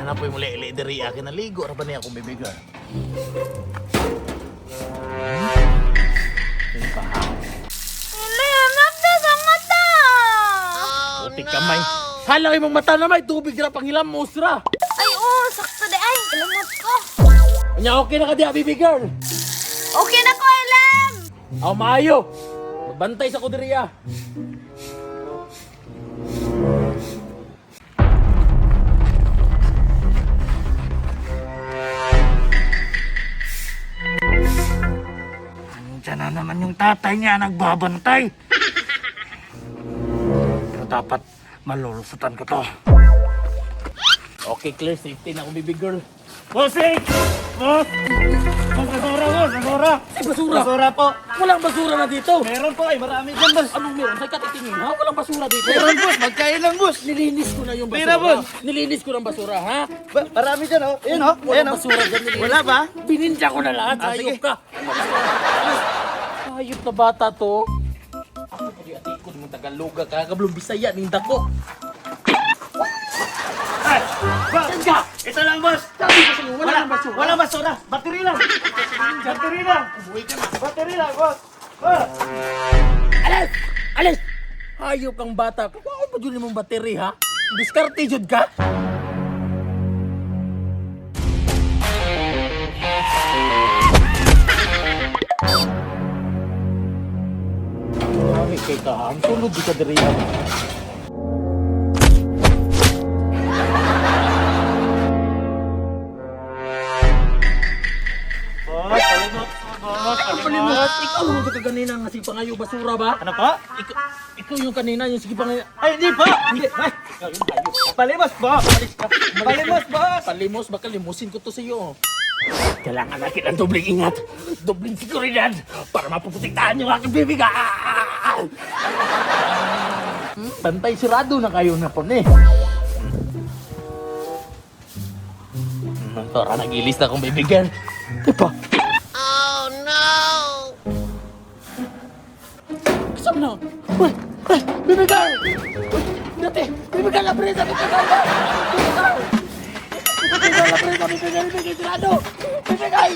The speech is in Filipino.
na po yung muli diri akin naligo ra ba niya akong bibigan. Anak na sa mata! Putik kamay. Hala imong mata na may tubig ra panghilam musra. Ay, sakto de ay. Kalimot ko. Anya okay na ka di baby girl. Okay na ko, Elam! Aw maayo. Magbantay sa kudriya. Andiyan na naman yung tatay niya nagbabantay. Pero dapat malulusutan ko to. Okay, clear. Safety na akong baby girl. Bossing! Boss! Basura, boss! Basura! Ay, basura! Basura po! Walang basura na dito! Meron po, ay marami dyan, boss! Anong meron? Sa'yo katitingin, ha? Walang basura dito! Meron, boss! Magkain lang, boss! Nilinis ko na yung basura! Pira, boss! Nilinis ko ng basura, ha? Marami dyan, oh. Ayun, oh. Walang basura dyan, nilinis. Wala ba? Bininja ko na lahat, hayop sige. ka! Hayop na bata to! Ako pa di ati ko, di mong Tagaloga ka, kablong Bisaya, ning dako! Ay! Boss! Saan ka? Ito lang, boss! Sabi ko sa'yo, walang basura! Walang basura! Battery lang! Battery lang! Buhay ka na! Battery lang, boss! Boss! Alis! Alis! Hayop kang bata. Kukuha pa dyan mong battery, ha? Diskarte jud ka? Marami kay ka, ang sulod di ka diri. Boss! Palimot! Boss! Palimot, ikaw yung kaganina nga si pangayo basura ba? Ano pa? Ikaw yung kanina yung sige pangayo. Ay, hindi po! Hindi! Ay! Palimos, boss! Palimos, boss! Palimos, baka limusin ko to sa iyo. Kailangan natin ang dobling ingat, dobling seguridad para mapuputiktaan yung aking bibigan. Bantay sirado na kayo na po eh. Tora, nagilis na akong bibigan. Diba? Oh no! Kasama na. Uy! Uy! Bibigan! Uy! Dati! Bibigan na presa! Bibigan na! Bibigan! Bibigan na presa! Bibigan! Bibigan sirado! Bibigan!